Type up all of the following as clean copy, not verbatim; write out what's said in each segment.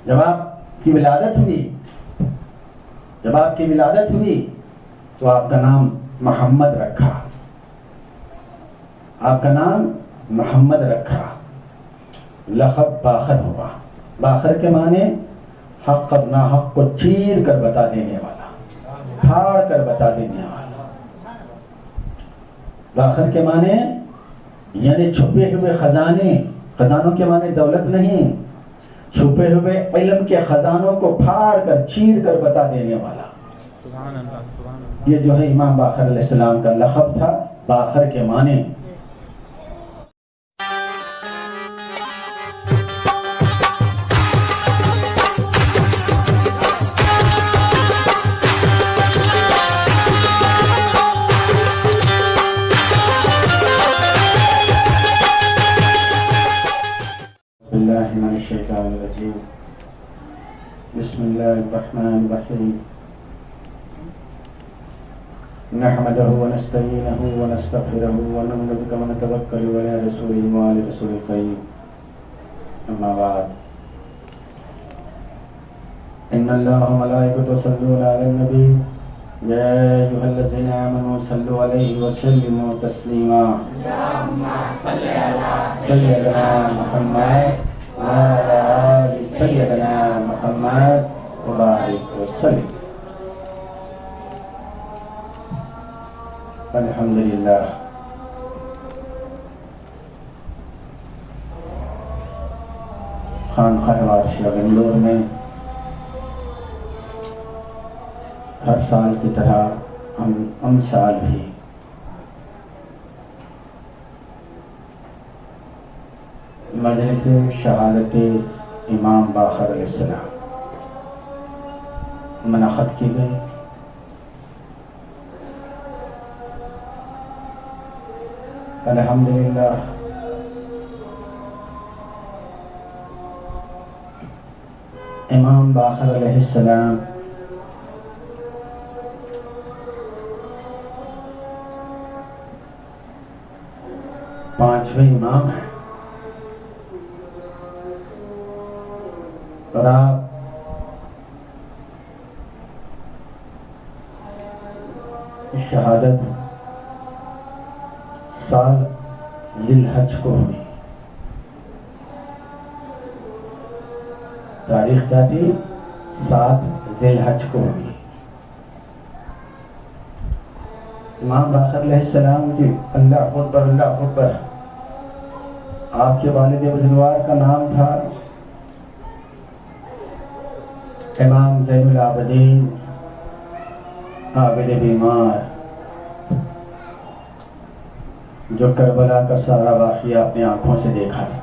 جب آپ کی ولادت ہوئی تو آپ کا نام محمد رکھا، آپ کا نام محمد رکھا، لقب باخر ہوا۔ باخر کے معنی حق اور ناحق کو چیر کر بتا دینے والا، پھاڑ کر بتا دینے والا۔ باخر کے معنی یعنی چھپے ہوئے خزانے، خزانوں کے معنی دولت نہیں، چھپے ہوئے علم کے خزانوں کو پھاڑ کر چیر کر بتا دینے والا۔ یہ جو ہے امام باقر علیہ السلام کا لقب تھا، باخر کے معنی۔ من الشیطان الرجیم، بسم اللہ الرحمن الرحیم، نحمدہ ونستعینہ ونستغفرہ ونؤمن بہ ونتوکل علی رسولہ وعلی رسول الکریم، اما بعد، ان اللہ وملائکتہ یصلون علی النبی یا ایھا الذین آمنوا صلوا علیہ وسلموا تسلیما، اللہم صل علی محمد وعلى آل سيدنا محمد وبارك وسلم۔ الحمدللہ، خانقاہ وارشیہ بنگلور میں ہر سال کی طرح ہم سال بھی مجلس شہادت امام باقر علیہ السلام منعقد کی گئی۔ الحمدللہ امام باقر علیہ السلام پانچویں امام ہیں، اور آپ شہادت سال ذی الحج کو ہوئی۔ تاریخ کیا تھی؟ 7 ذی الحج کو ہوئی۔ امام باقر علیہ السلام کی اللہ اکبر اللہ اکبر، آپ کے والد بزرگوار کا نام تھا امام زین العابدین عابد بیمار، جو کربلا کا سارا واقعہ اپنے آنکھوں سے دیکھا ہے،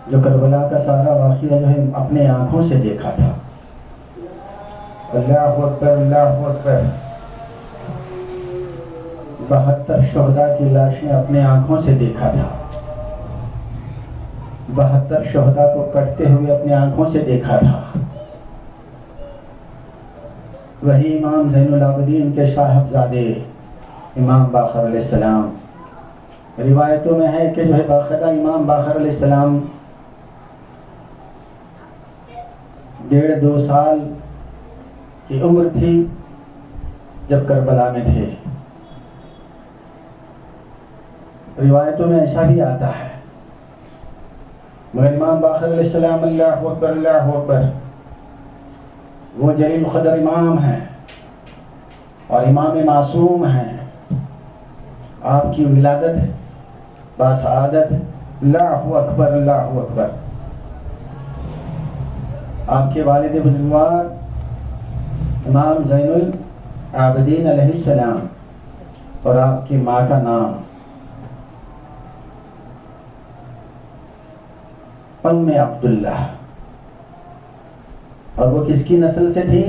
جو کربلا کا سارا واقعہ جو ہے اپنے آنکھوں سے دیکھا تھا۔ اللہ اکبر اللہ اکبر، 72 شہداء کی لاشیں اپنے آنکھوں سے دیکھا تھا، 72 شہداء کو کٹتے ہوئے اپنے آنکھوں سے دیکھا تھا۔ وہی امام زین العابدین کے صاحبزادے امام باقر علیہ السلام، روایتوں میں ہے کہ جو ہے باقاعدہ امام باقر علیہ السلام 1.5-2 سال کی عمر تھی جب کربلا میں تھے۔ روایتوں میں ایسا بھی آتا ہے، مگر امام باقر علیہ السلام اللہ اکبر وہ جلیل القدر امام ہیں اور امام معصوم ہیں۔ آپ کی ولادت باسعادت، اللہ اکبر، آپ کے والد بزرگوار امام زین العابدین علیہ السلام اور آپ کی ماں کا نام ام عبداللہ، اور وہ کس کی نسل سے تھی؟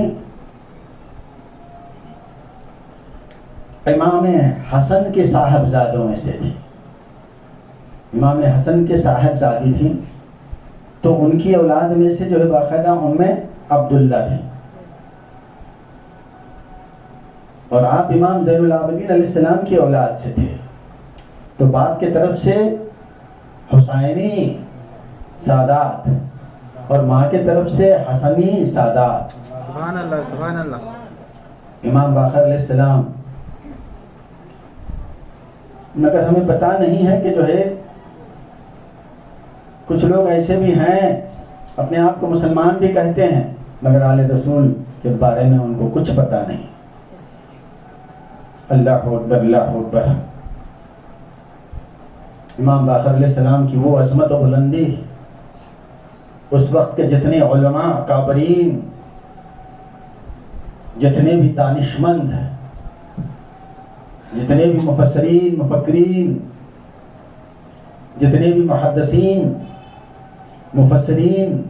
امام حسن کے صاحبزادوں میں سے تھی۔ امام حسن کے صاحبزادی تھی، تو ان کی اولاد میں سے جو ہے باقاعدہ ام عبداللہ تھی، اور آپ امام زین العابدین علیہ السلام کی اولاد سے تھے۔ تو باپ کے طرف سے حسینی سادات اور ماں کی طرف سے حسنی سادات. سبحان اللہ سبحان اللہ. امام باقر علیہ السلام. مگر ہمیں پتہ نہیں ہے کہ جو ہے کچھ لوگ ایسے بھی ہیں اپنے آپ کو مسلمان بھی کہتے ہیں مگر آل رسول کے بارے میں ان کو کچھ پتہ نہیں. اللہ اکبر اللہ اکبر. امام باقر علیہ السلام کی وہ عظمت و بلندی اس وقت کے جتنے علماء کابرین، جتنے بھی دانشمند، جتنے بھی مفسرین مفکرین، جتنے بھی محدثین مفسرین،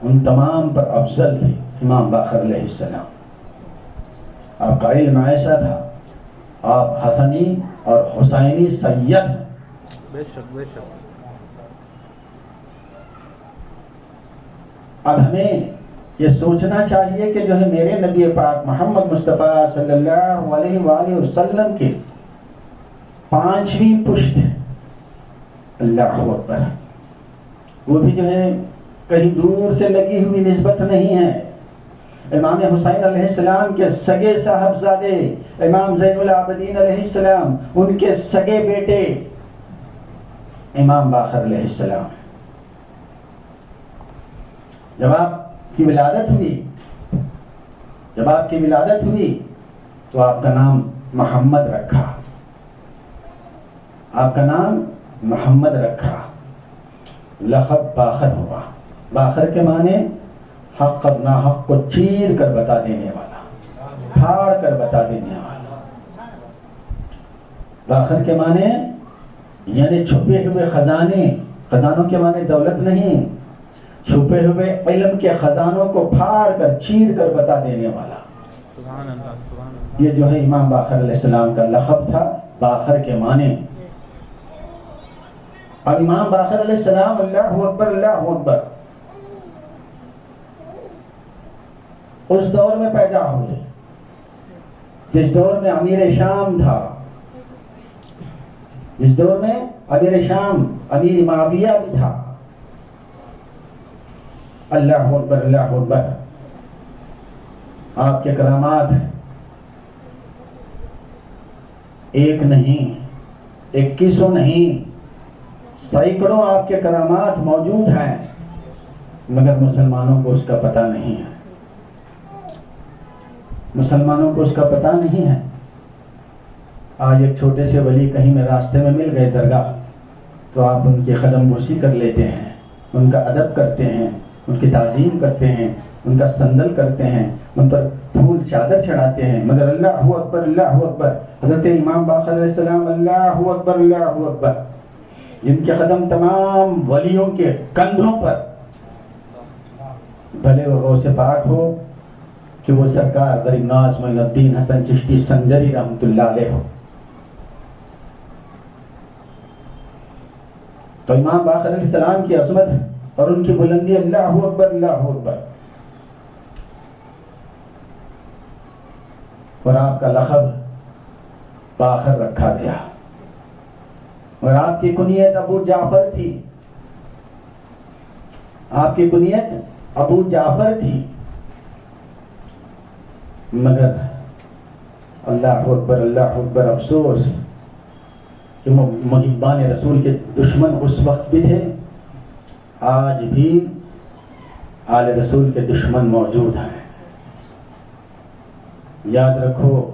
ان تمام پر افضل تھے امام باقر علیہ السلام. آپ کا علم ایسا تھا، آپ حسنی اور حسینی سید ہیں. بے شک بے شک. اب ہمیں یہ سوچنا چاہیے کہ جو ہے میرے نبی پاک محمد مصطفیٰ صلی اللہ علیہ وآلہ وسلم کے 5ویں پشت، اللہ اکبر، وہ بھی جو ہے کہیں دور سے لگی ہوئی نسبت نہیں ہے. امام حسین علیہ السلام کے سگے صاحبزادے امام زین العابدین علیہ السلام، ان کے سگے بیٹے امام باقر علیہ السلام. جب آپ کی ولادت ہوئی تو آپ کا نام محمد رکھا. آپ کا نام محمد رکھا. لقب باقر ہوا. باقر کے معنی حق اور ناحق کو چیر کر بتا دینے والا، پھاڑ کر بتا دینے والا. باقر کے معنی یعنی چھپے ہوئے خزانے. خزانوں کے معنی دولت نہیں، چھپے ہوئے علم کے خزانوں کو پھاڑ کر چیر کر بتا دینے والا. سبحان اللہ سبحان اللہ. یہ جو ہے امام باقر علیہ السلام کا لقب تھا، باقر کے معنی. اب امام باقر علیہ السلام اللہ اکبر اللہ اکبر اس دور میں پیدا ہوئے جس دور میں امیر شام تھا، جس دور میں امیر شام امیر معاویہ بھی تھا. اللہ اکبر اللہ اکبر. آپ کے کرامات ایک نہیں، 2100 نہیں، سینکڑوں آپ کے کرامات موجود ہیں مگر مسلمانوں کو اس کا پتہ نہیں ہے. مسلمانوں کو اس کا پتہ نہیں ہے. آج ایک چھوٹے سے ولی کہیں میں راستے میں مل گئے درگاہ، تو آپ ان کی قدم بوسی کر لیتے ہیں، ان کا ادب کرتے ہیں، ان کی تعظیم کرتے ہیں، ان کا سندل کرتے ہیں، ان پر پھول چادر چڑھاتے ہیں. مگر اللہ اکبر اللہ اکبر. حضرت امام باقر علیہ السلام اللہ اکبر اللہ اکبر، جن کے قدم تمام ولیوں کے کندھوں پر، بھلے وہ غوث پاک ہو کہ وہ سرکار غریب نواز معین الدین حسن چشتی سنجری رحمۃ اللہ علیہ ہو. تو امام باقر علیہ السلام کی عظمت اور ان کی بلندی اللہ اکبر اللہ اکبر. اور آپ کا لقب باقر رکھا گیا اور آپ کی کنیت ابو جعفر تھی. آپ کی کنیت ابو جعفر تھی. مگر اللہ اکبر افسوس کہ محبان رسول کے دشمن اس وقت بھی تھے، آج بھی آل رسول کے دشمن موجود ہیں. یاد رکھو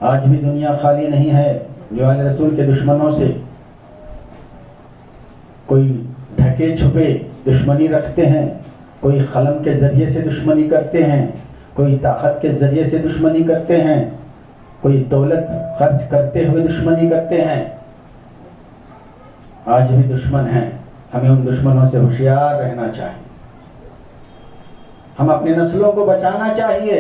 آج بھی دنیا خالی نہیں ہے جو آل رسول کے دشمنوں سے کوئی ڈھکے چھپے دشمنی رکھتے ہیں، کوئی قلم کے ذریعے سے دشمنی کرتے ہیں، کوئی طاقت کے ذریعے سے دشمنی کرتے ہیں، کوئی دولت خرچ کرتے ہوئے دشمنی کرتے ہیں. آج بھی دشمن ہیں. ہمیں ان دشمنوں سے ہوشیار رہنا چاہیے. ہم اپنی نسلوں کو بچانا چاہیے.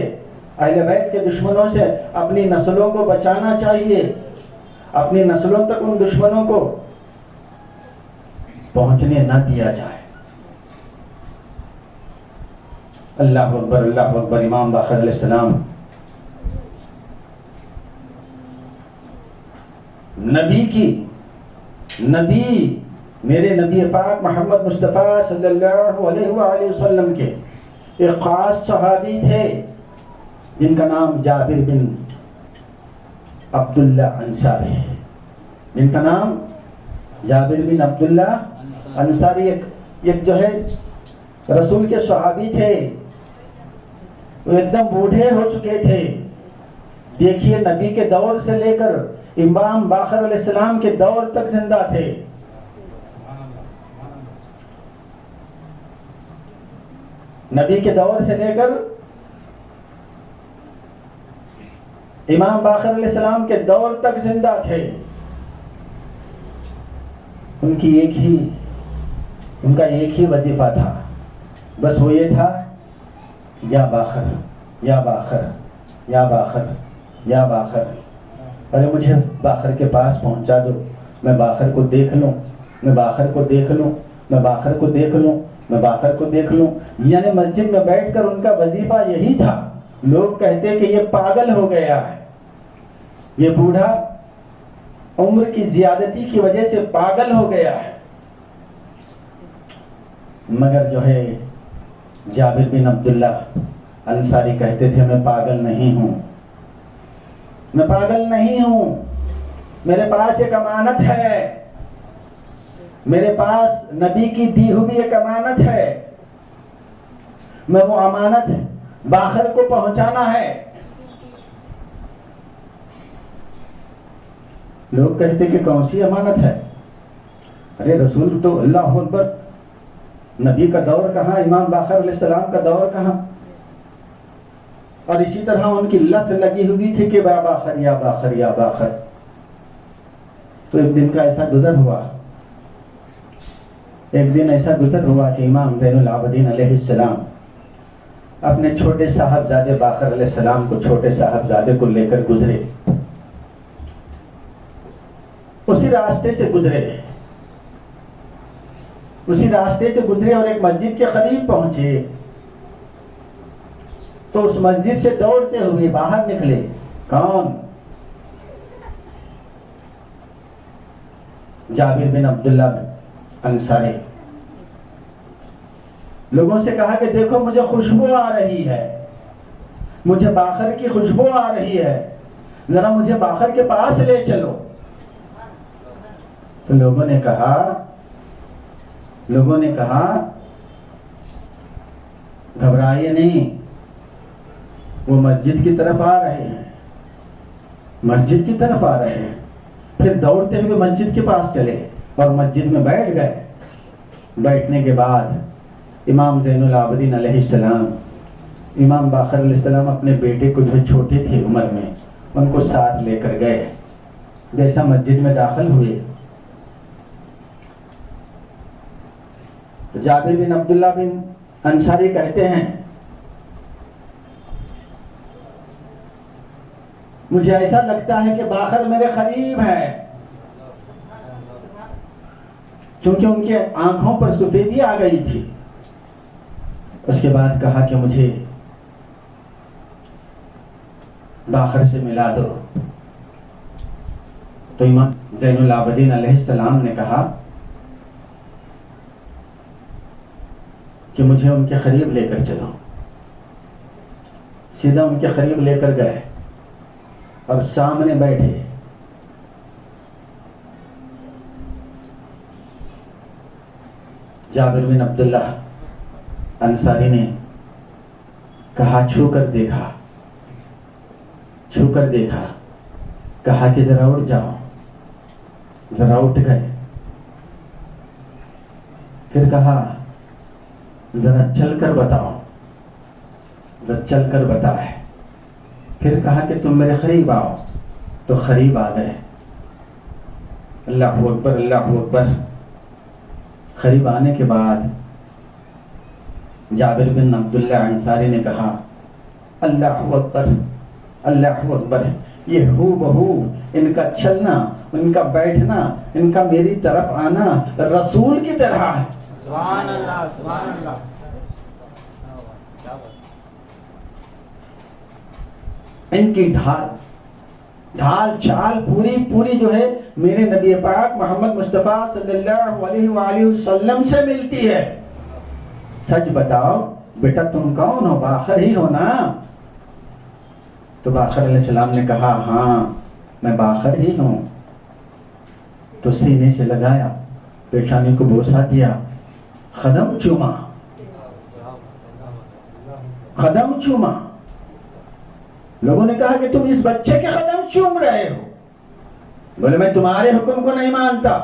اہل بیت کے دشمنوں سے اپنی نسلوں کو بچانا چاہیے. اپنی نسلوں تک ان دشمنوں کو پہنچنے نہ دیا جائے. اللہ اکبر اللہ اکبر. امام باقر علیہ السلام نبی میرے نبی پاک محمد مصطفیٰ صلی اللہ علیہ وآلہ وسلم کے ایک خاص صحابی تھے جن کا نام جابر بن عبداللہ انصاری ہے، جن کا نام جابر بن عبداللہ انصاری ایک جو ہے رسول کے صحابی تھے، وہ ایک دم بوڑھے ہو چکے تھے۔ دیکھیے نبی کے دور سے لے کر امام باقر علیہ السلام کے دور تک زندہ تھے۔ نبی کے دور سے لے کر امام باقر علیہ السلام کے دور تک زندہ تھے۔ ان کا ایک ہی وظیفہ تھا، بس وہ یہ تھا، یا باقر یا باقر یا باقر یا باقر، ارے مجھے باقر کے پاس پہنچا دو، میں باقر کو دیکھ لوں، میں باقر کو دیکھ لوں، میں باقر کو دیکھ لوں، میں باقر کو دیکھ لوں۔ یعنی مسجد میں بیٹھ کر ان کا وظیفہ یہی تھا۔ لوگ کہتے کہ یہ پاگل ہو گیا ہے، یہ بوڑھا عمر کی زیادتی کی وجہ سے پاگل ہو گیا ہے۔ مگر جو ہے جابر بن عبداللہ انصاری کہتے تھے میں پاگل نہیں ہوں، میں پاگل نہیں ہوں، میرے پاس ایک امانت ہے، میرے پاس نبی کی دی ہوئی ایک امانت ہے، میں وہ امانت باقر کو پہنچانا ہے۔ لوگ کہتے کہ کون سی امانت ہے؟ ارے رسول تو اللہ اکبر، نبی کا دور کہاں، امام باقر علیہ السلام کا دور کہاں؟ اور اسی طرح ان کی لت لگی ہوئی تھی کہ باقر یا باقر یا باقر۔ تو ایک دن کا ایسا گزر ہوا، ایک دن ایسا گزر ہوا کہ امام زین العابدین علیہ السلام اپنے چھوٹے صاحبزادے باقر علیہ السلام کو، چھوٹے صاحبزادے کو لے کر گزرے، اسی راستے سے گزرے، اسی راستے سے گزرے اور ایک مسجد کے قریب پہنچے تو اس مسجد سے دوڑتے ہوئے باہر نکلے۔ کون؟ جابر بن عبداللہ انصاری۔ لوگوں سے کہا کہ دیکھو مجھے خوشبو آ رہی ہے، مجھے باقر کی خوشبو آ رہی ہے، ذرا مجھے باقر کے پاس لے چلو۔ تو لوگوں نے کہا گھبرائیے نہیں، وہ مسجد کی طرف آ رہے ہیں، مسجد کی طرف آ رہے ہیں۔ پھر دوڑتے ہوئے مسجد کے پاس چلے اور مسجد میں بیٹھ گئے۔ بیٹھنے کے بعد امام زین العابدین علیہ السلام، امام باقر علیہ السلام اپنے بیٹے کو جو چھوٹے تھے عمر میں، ان کو ساتھ لے کر گئے۔ جیسا مسجد میں داخل ہوئے تو جابر بن عبداللہ بن انصاری کہتے ہیں مجھے ایسا لگتا ہے کہ باقر میرے قریب ہے، چونکہ ان کے آنکھوں پر سفیدی آ گئی تھی۔ اس کے بعد کہا کہ مجھے باقر سے ملا دو۔ تو امام زین العابدین علیہ السلام نے کہا کہ مجھے ان کے قریب لے کر چلو۔ سیدھا ان کے قریب لے کر گئے اور سامنے بیٹھے۔ جابر بن عبداللہ انصاری نے کہا چھو کر دیکھا، چھو کر دیکھا، کہا کہ ذرا اٹھ جاؤ، ذرا اٹھ گئے۔ پھر کہا ذرا چل کر بتاؤ، ذرا چل کر بتائے۔ پھر کہا کہ تم میرے قریب آؤ، تو قریب آ گئے۔ اللہ اکبر، اللہ اکبر۔ قریب آنے کے بعد جابر بن عبداللہ انصاری نے کہا اللہ اکبر، اللہ اکبر، یہ ہو بہو ان کا چلنا، ان کا بیٹھنا، ان کا میری طرف آنا رسول کی طرح ہے۔ سبحان اللہ، سبحان اللہ۔ ان کی ڈھال چال پوری جو ہے میرے نبی پاک محمد مصطفیٰ صلی اللہ علیہ وآلہ وسلم سے ملتی ہے۔ سچ بتاؤ بیٹا تم کون ہو؟ باخر ہی ہو نا؟ تو باخر علیہ السلام نے کہا ہاں میں باخر ہی ہوں۔ تو سینے سے لگایا، پیشانی کو بوسہ دیا، قدم چوما، قدم چوما۔ لوگوں نے کہا کہ تم اس بچے کے قدم چوم رہے ہو۔ بولے میں تمہارے حکم کو نہیں مانتا،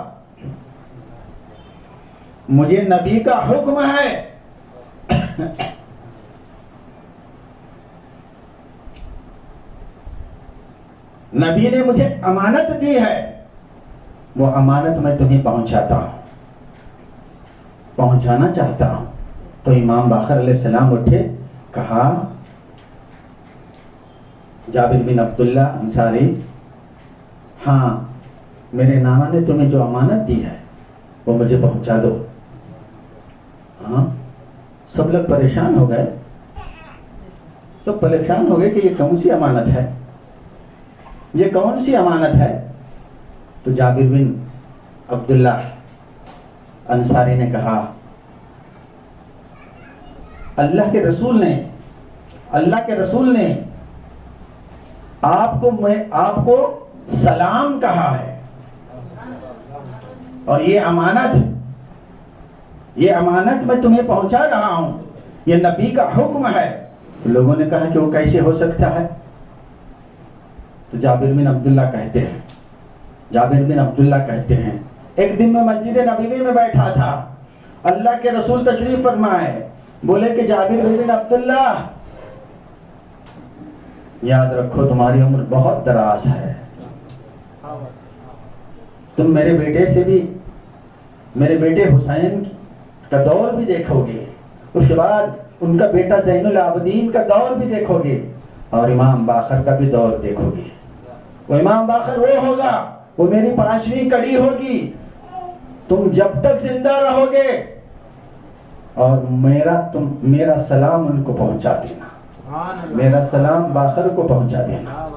مجھے نبی کا حکم ہے۔ نبی نے مجھے امانت دی ہے، وہ امانت میں تمہیں پہنچاتا ہوں، پہنچانا چاہتا ہوں۔ تو امام باقر علیہ السلام اٹھے، کہا جابر بن عبداللہ انصاری، ہاں میرے نانا نے تمہیں جو امانت دی ہے وہ مجھے پہنچا دو۔ ہاں سب لوگ پریشان ہو گئے، سب پریشان ہو گئے کہ یہ کون سی امانت ہے، یہ کون سی امانت ہے؟ تو جابر بن عبداللہ انصاری نے کہا اللہ کے رسول نے آپ کو سلام کہا ہے، اور یہ امانت میں تمہیں پہنچا رہا ہوں، یہ نبی کا حکم ہے۔ لوگوں نے کہا کہ وہ کیسے ہو سکتا ہے؟ تو جابر بن عبداللہ کہتے ہیں ایک دن میں مسجد نبوی میں بیٹھا تھا، اللہ کے رسول تشریف فرمائے، بولے کہ جابر بن عبداللہ یاد رکھو تمہاری عمر بہت دراز ہے، تم میرے بیٹے حسین کا دور بھی دیکھو گے، اس کے بعد ان کا بیٹا زین العابدین کا دور بھی دیکھو گے، اور امام باقر کا بھی دور دیکھو گے۔ وہ امام باقر وہ ہوگا، وہ میری 5ویں کڑی ہوگی، تم جب تک زندہ رہو گے، اور میرا سلام ان کو پہنچا دینا، میرا سلام باقر کو پہنچا دینا،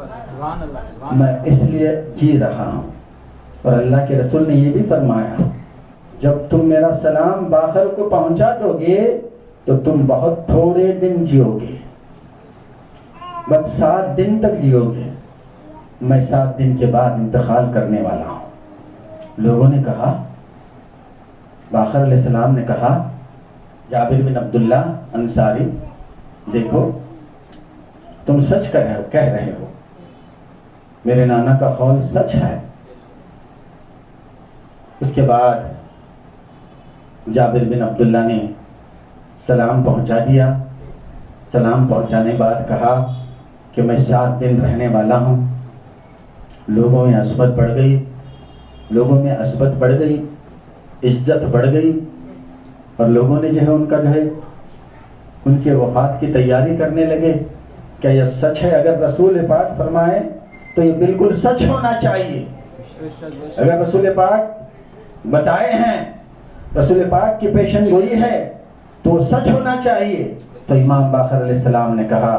میں اس لیے جی رہا ہوں۔ اور اللہ کے رسول نے یہ بھی فرمایا جب تم میرا سلام باقر کو پہنچا دو گے تو تم بہت تھوڑے دن جیو گے، بس 7 دن تک جیو گے، میں 7 دن کے بعد انتقال کرنے والا ہوں۔ لوگوں نے کہا، باقر علیہ السلام نے کہا جابر بن عبداللہ انصاری دیکھو تم سچ کہہ رہے ہو، میرے نانا کا قول سچ ہے۔ اس کے بعد جابر بن عبداللہ نے سلام پہنچا دیا، سلام پہنچانے بعد کہا کہ میں 7 دن رہنے والا ہوں۔ لوگوں میں عصبت بڑھ گئی، عزت بڑھ گئی، اور لوگوں نے ان کے وفات کی تیاری کرنے لگے۔ کیا یہ سچ ہے؟ اگر رسول پاک فرمائے تو یہ بالکل سچ ہونا چاہیے، اگر رسول پاک بتائے ہیں، رسول پاک کی پیشن گوئی ہے تو سچ ہونا چاہیے۔ تو امام باقر علیہ السلام نے کہا،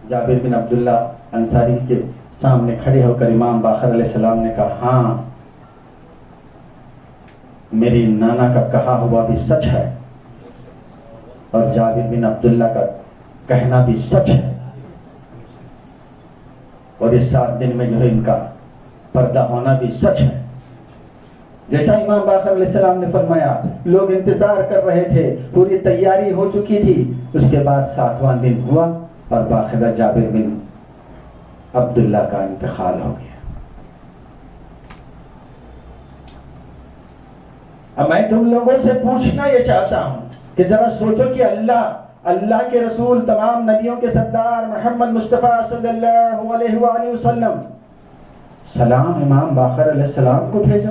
جابر بن عبداللہ انصاری کے سامنے کھڑے ہو کر امام باقر علیہ السلام نے کہا ہاں میری نانا کا کہا ہوا بھی سچ ہے، اور جابر بن عبداللہ کا کہنا بھی سچ ہے، اور اس 7 دن میں ان کا پردہ ہونا بھی سچ ہے۔ جیسا امام باقر علیہ السلام نے فرمایا، لوگ انتظار کر رہے تھے، پوری تیاری ہو چکی تھی۔ اس کے بعد 7واں دن ہوا اور باقاعدہ جابر بن عبداللہ کا انتقال ہو گیا۔ اب میں تم لوگوں سے پوچھنا یہ چاہتا ہوں کہ ذرا سوچو کہ اللہ کے رسول تمام نبیوں کے سردار محمد مصطفیٰ صلی اللہ علیہ وآلہ وسلم سلام امام باقر علیہ السلام کو بھیجا،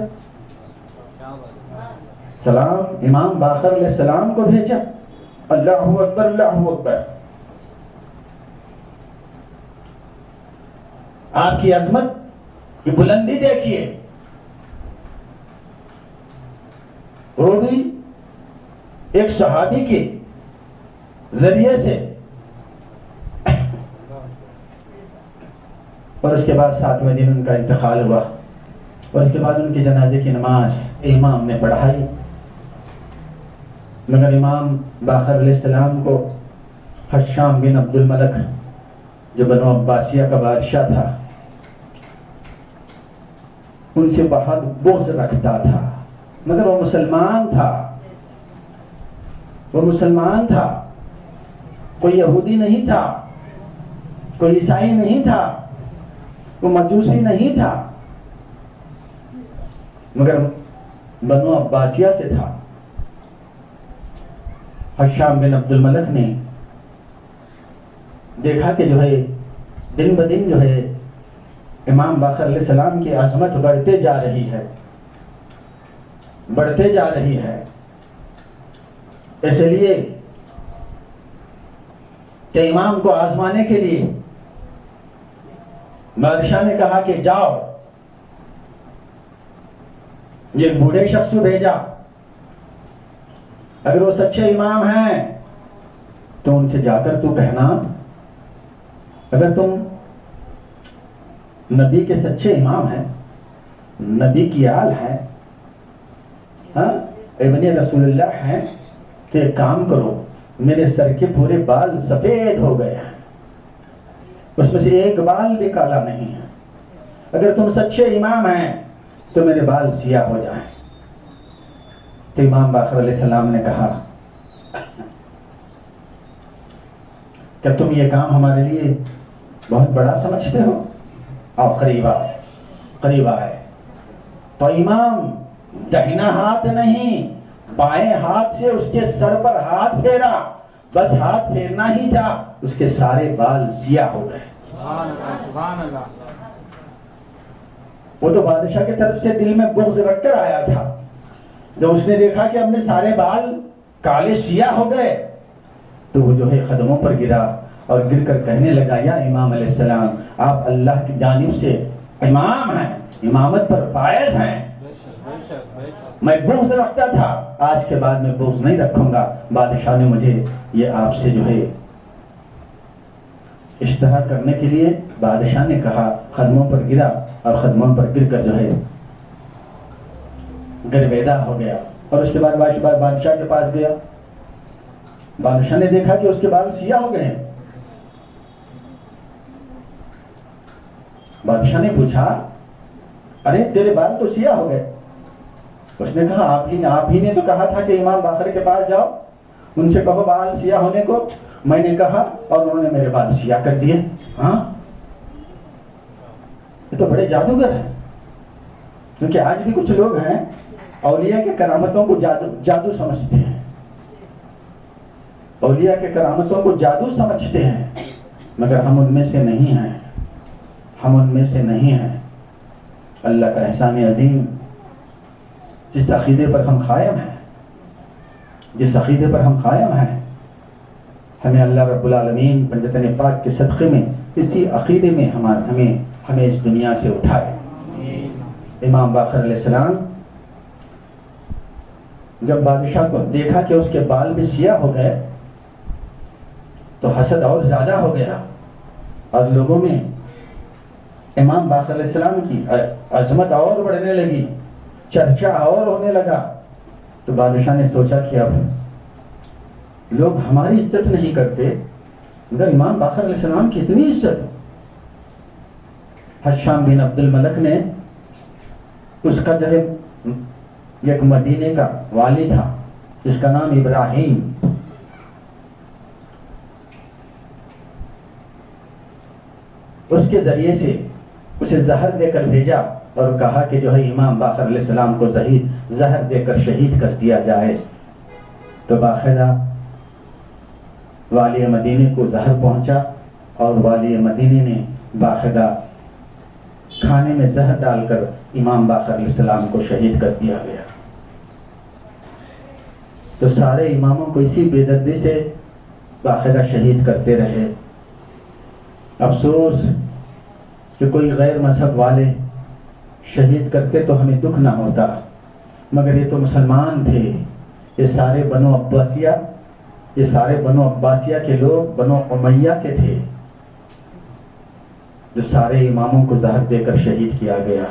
سلام امام باقر علیہ السلام کو بھیجا۔ اللہ اکبر، اللہ اکبر۔ آپ کی عظمت کی بلندی دیکھیے، وہ بھی ایک صحابی کے ذریعے سے، اور اس کے بعد 7ویں دن ان کا انتقال ہوا۔ اور اس کے بعد ان کے جنازے کی نماز امام نے پڑھائی، مگر امام باقر علیہ السلام کو حشام بن عبد الملک جو بنو عباسیہ کا بادشاہ تھا ان سے بہت بغض رکھتا تھا، مگر وہ مسلمان تھا، وہ مسلمان تھا، کوئی یہودی نہیں تھا، کوئی عیسائی نہیں تھا، وہ مجوسی نہیں تھا، مگر بنو عباسیہ سے تھا۔ حشام بن عبد الملک نے دیکھا کہ جو ہے دن بدن جو ہے امام باقر علیہ السلام کی عظمت بڑھتے جا رہی ہے، بڑھتے جا رہی ہے، اس لیے کہ امام کو آزمانے کے لیے بادشاہ نے کہا کہ جاؤ، یہ بوڑھے شخص کو بھیجا، اگر وہ سچے امام ہیں تو ان سے جا کر تو کہنا، اگر تم نبی کے سچے امام ہیں، نبی کی آل ہیں، ابن رسول اللہ ہیں، تو ایک کام کرو، میرے سر کے پورے بال سفید ہو گئے ہیں، اس میں سے ایک بال بھی کالا نہیں ہے، اگر تم سچے امام ہیں تو میرے بال سیاہ ہو جائیں۔ تو امام باقر علیہ السلام نے کہا کہ تم یہ کام ہمارے لیے بہت بڑا سمجھتے ہو؟ آؤ قریب آئے، قریب آئے۔ تو امام دہنا ہاتھ نہیں بائیں ہاتھ سے اس کے سر پر ہاتھ پھیرا، بس ہاتھ پھیرنا ہی تھا، اس کے سارے بال سیاہ ہو گئے۔ سبحان اللہ سبحان اللہ۔ وہ تو بادشاہ کی طرف سے دل میں بغض رکھ کر آیا تھا، جب اس نے دیکھا کہ اپنے سارے بال کالے سیاہ ہو گئے تو وہ جو ہے قدموں پر گرا اور گر کر کہنے لگا، یا امام علیہ السلام، آپ اللہ کی جانب سے امام ہیں، امامت پر فائز ہیں، میں بغض رکھتا تھا، آج کے بعد میں بغض نہیں رکھوں گا۔ بادشاہ نے مجھے یہ آپ سے جو ہے اشتہا کرنے کے لیے بادشاہ نے کہا، قدموں پر گرا اور قدموں پر گر کر جو ہے گرویدہ ہو گیا، اور اس کے بعد بادشاہ کے پاس گیا، بادشاہ نے دیکھا کہ اس کے بال سیاہ ہو گئے ہیں۔ بادشاہ نے پوچھا، ارے تیرے بال تو سیاہ ہو گئے؟ اس نے کہا، آپ ہی نے تو کہا تھا کہ امام باقر کے پاس جاؤ، ان سے کہو بال سیاہ ہونے کو، میں نے کہا اور انہوں نے میرے بال سیاہ کر دیے۔ ہاں، یہ تو بڑے جادوگر ہیں، کیونکہ آج بھی کچھ لوگ ہیں اولیاء کے کرامتوں کو جادو سمجھتے ہیں، اولیاء کے کرامتوں کو جادو سمجھتے ہیں، مگر ہم ان میں سے نہیں ہیں، ہم ان میں سے نہیں ہیں۔ اللہ کا احسان عظیم، جس عقیدے پر ہم قائم ہیں، جس عقیدے پر ہم قائم ہیں، ہمیں اللہ رب العالمین پنجتن پاک کے صدقے میں اسی عقیدے میں ہمیں اس دنیا سے اٹھائے۔ امام باقر علیہ السلام جب بادشاہ کو دیکھا کہ اس کے بال بھی سیاہ ہو گئے تو حسد اور زیادہ ہو گیا، اور لوگوں میں امام باقر علیہ السلام کی عظمت اور بڑھنے لگی، چرچا اور ہونے لگا۔ تو بادشاہ نے سوچا کہ اب لوگ ہماری عزت نہیں کرتے، مگر امام باقر علیہ السلام کی اتنی عزت۔ حشام بن عبد الملک نے اس کا جو ہے ایک مدینے کا والی تھا جس کا نام ابراہیم، اس کے ذریعے سے اسے زہر دے کر بھیجا اور کہا کہ جو ہے امام باقر علیہ السلام کو زہر دے کر شہید کر دیا جائے۔ تو باقاعدہ والی مدینے کو زہر پہنچا اور والی مدینے نے باقاعدہ کھانے میں زہر ڈال کر امام باقر علیہ السلام کو شہید کر دیا گیا۔ تو سارے اماموں کو اسی بے دردی سے باقاعدہ شہید کرتے رہے۔ افسوس کہ کوئی غیر مذہب والے شہید کرتے تو ہمیں دکھ نہ ہوتا، مگر یہ تو مسلمان تھے، یہ سارے بنو عباسیہ کے لوگ بنو امیہ کے تھے، جو سارے اماموں کو زہر دے کر شہید کیا گیا۔